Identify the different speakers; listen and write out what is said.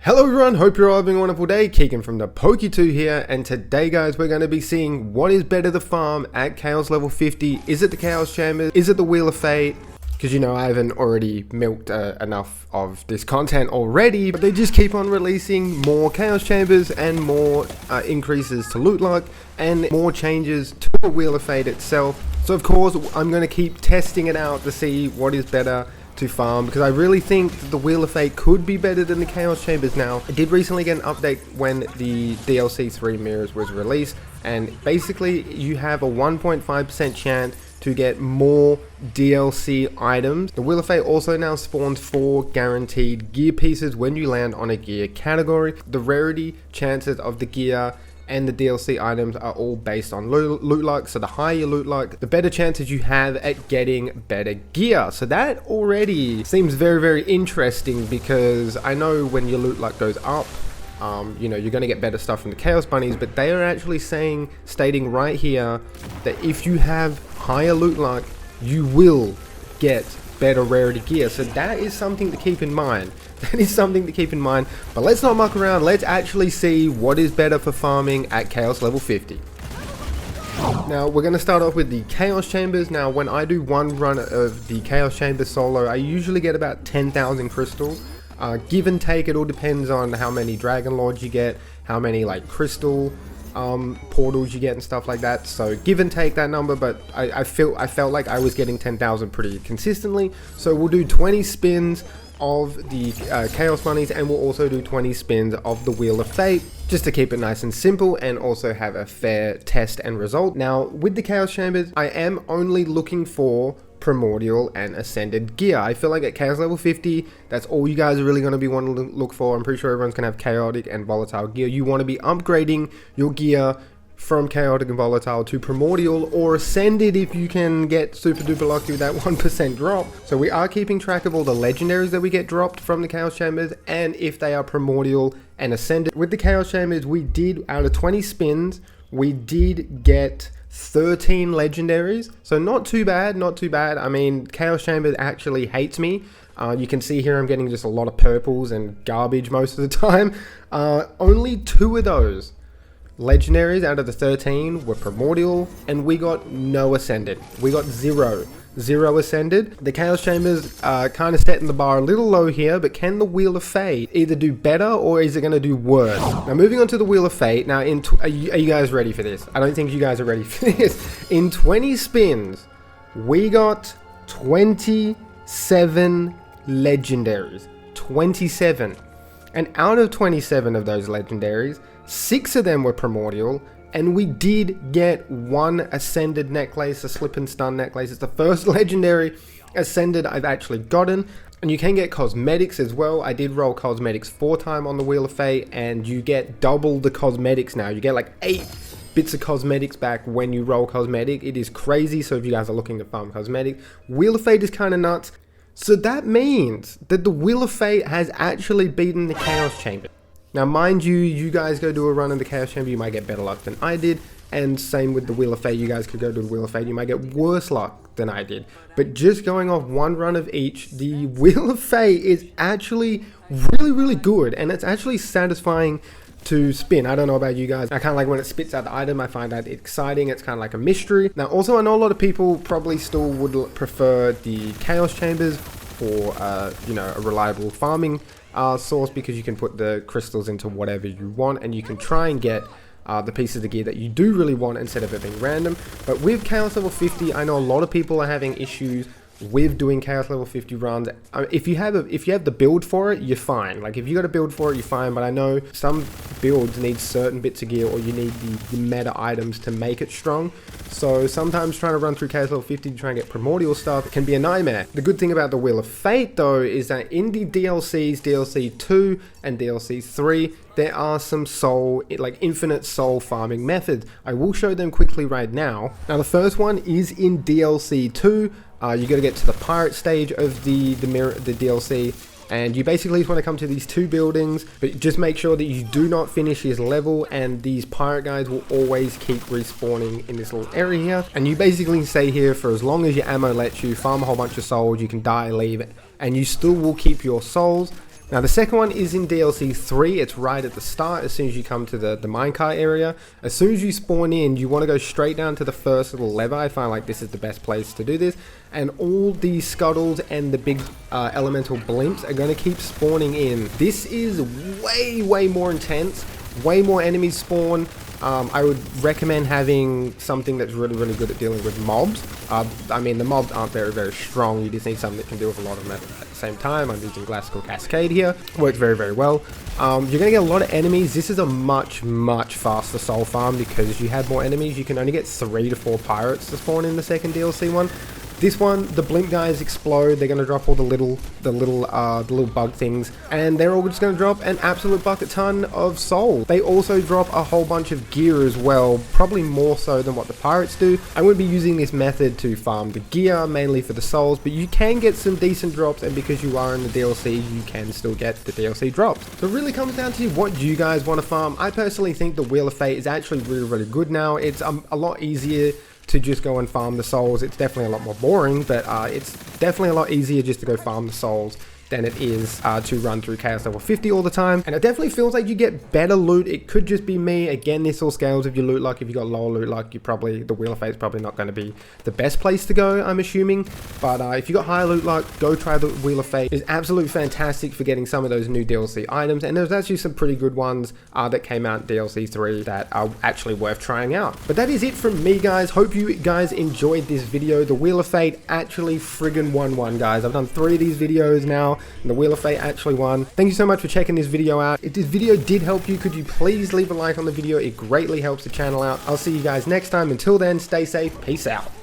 Speaker 1: Hello everyone, hope you're all having a wonderful day. Keegan from the Poke2 here, and today guys we're going to be seeing what is better to farm at Chaos level 50. Is it the Chaos Chambers? Is it the Wheel of Fate? Because you know I haven't already milked enough of this content already, but they just keep on releasing more Chaos Chambers and more increases to loot luck and more changes to the Wheel of Fate itself. So of course I'm going to keep testing it out to see what is better to farm, because I really think that the Wheel of Fate could be better than the Chaos Chambers now. I did recently get an update when the DLC 3 mirrors was released, and basically you have a 1.5% chance to get more DLC items. The Wheel of Fate also now spawns 4 guaranteed gear pieces when you land on a gear category. The rarity chances of the gear and the DLC items are all based on loot luck, so the higher your loot luck, the better chances you have at getting better gear. So that already seems very, very interesting, because I know when your loot luck goes up, you know, you're going to get better stuff from the Chaos Bunnies, but they are actually stating right here that if you have higher loot luck, you will get better rarity gear. So that is something to keep in mind. That is something to keep in mind. But let's not muck around. Let's actually see what is better for farming at Chaos level 50. Now we're going to start off with the Chaos Chambers. Now when I do one run of the Chaos Chambers solo, I usually get about 10,000 crystal. Give and take, it all depends on how many Dragon Lords you get, how many like crystal portals you get and stuff like that. So give and take that number, but I felt like I was getting 10,000 pretty consistently. So we'll do 20 spins of the Chaos Bunnies, and we'll also do 20 spins of the Wheel of Fate, just to keep it nice and simple and also have a fair test and result. Now with the Chaos Chambers, I am only looking for primordial and ascended gear. I feel like at Chaos level 50, that's all you guys are really going to be wanting to look for. I'm pretty sure everyone's going to have chaotic and volatile gear. You want to be upgrading your gear from chaotic and volatile to primordial or ascended if you can get super duper lucky with that 1% drop. So we are keeping track of all the legendaries that we get dropped from the Chaos Chambers, and if they are primordial and ascended. With the Chaos Chambers, we did, out of 20 spins, we did get 13 legendaries, so not too bad, not too bad. I mean, Chaos Chambers actually hates me. You can see here I'm getting just a lot of purples and garbage most of the time. Only 2 of those legendaries out of the 13 were primordial, and we got no ascended. We got zero ascended. The Chaos Chambers are kind of setting the bar a little low here, but can the Wheel of Fate either do better or is it going to do worse? Now moving on to the Wheel of Fate. Now are you guys ready for this? I don't think you guys are ready for this. In 20 spins, we got 27 legendaries. 27. And out of 27 of those legendaries, 6 of them were primordial, and we did get 1 ascended necklace, a slip and stun necklace. It's the first legendary ascended I've actually gotten. And you can get cosmetics as well. I did roll cosmetics 4 times on the Wheel of Fate, and you get double the cosmetics now. You get like 8 bits of cosmetics back when you roll cosmetic. It is crazy. So if you guys are looking to farm cosmetics, Wheel of Fate is kind of nuts. So that means that the Wheel of Fate has actually beaten the Chaos Chamber. Now mind you, you guys go do a run in the Chaos Chamber, you might get better luck than I did, and same with the Wheel of Fate. You guys could go to the Wheel of Fate, you might get worse luck than I did. But just going off one run of each, the Wheel of Fate is actually really, really good, and it's actually satisfying to spin. I don't know about you guys, I kind of like when it spits out the item. I find that exciting. It's kind of like a mystery. Now also, I know a lot of people probably still would prefer the Chaos Chambers for you know, a reliable farming source, because you can put the crystals into whatever you want, and you can try and get the pieces of gear that you do really want instead of it being random. But with Chaos level 50, I know a lot of people are having issues with doing Chaos level 50 runs. If you have the build for it, you're fine. Like if you got a build for it, you're fine. But I know some builds need certain bits of gear, or you need the meta items to make it strong. So sometimes trying to run through Chaos level 50 to try and get primordial stuff can be a nightmare. The good thing about the Wheel of Fate though is that in the DLCs, DLC 2 and DLC 3, there are some soul, like infinite soul farming methods. I will show them quickly right now. Now the first one is in DLC 2. You got to get to the pirate stage of the DLC, and you basically just want to come to these 2 buildings, but just make sure that you do not finish his level, and these pirate guys will always keep respawning in this little area here, and you basically stay here for as long as your ammo lets you, farm a whole bunch of souls. You can die, leave, and you still will keep your souls. Now the second one is in DLC 3, it's right at the start as soon as you come to the minecart area. As soon as you spawn in, you want to go straight down to the first little lever. I find like this is the best place to do this. And all the scuttles and the big elemental blimps are going to keep spawning in. This is way more intense, way more enemies spawn. I would recommend having something that's really good at dealing with mobs. I mean, the mobs aren't very strong. You just need something that can deal with a lot of them at the same time. I'm using Glacial Cascade here. Works very well. You're going to get a lot of enemies. This is a much faster soul farm because you have more enemies. You can only get 3 to 4 pirates to spawn in the second DLC one. This one, the blimp guys explode. They're going to drop all the little bug things, and they're all just going to drop an absolute bucket ton of souls. They also drop a whole bunch of gear as well, probably more so than what the pirates do. I'm going to be using this method to farm the gear, mainly for the souls, but you can get some decent drops, and because you are in the DLC, you can still get the DLC drops. So it really comes down to what you guys want to farm. I personally think the Wheel of Fate is actually really good now. It's a lot easier to just go and farm the souls. It's definitely a lot more boring, but it's definitely a lot easier just to go farm the souls than it is to run through Chaos level 50 all the time. And it definitely feels like you get better loot. It could just be me. Again, this all scales with your loot luck. If you got lower loot luck, the Wheel of Fate is probably not going to be the best place to go, I'm assuming. But if you got higher loot luck, go try the Wheel of Fate. It's absolutely fantastic for getting some of those new DLC items. And there's actually some pretty good ones that came out in DLC 3 that are actually worth trying out. But that is it from me, guys. Hope you guys enjoyed this video. The Wheel of Fate actually friggin' won, guys. I've done 3 of these videos now, and the Wheel of Fate actually won. Thank you so much for checking this video out. If this video did help you, could you please leave a like on the video? It greatly helps the channel out. I'll see you guys next time. Until then, stay safe. Peace out.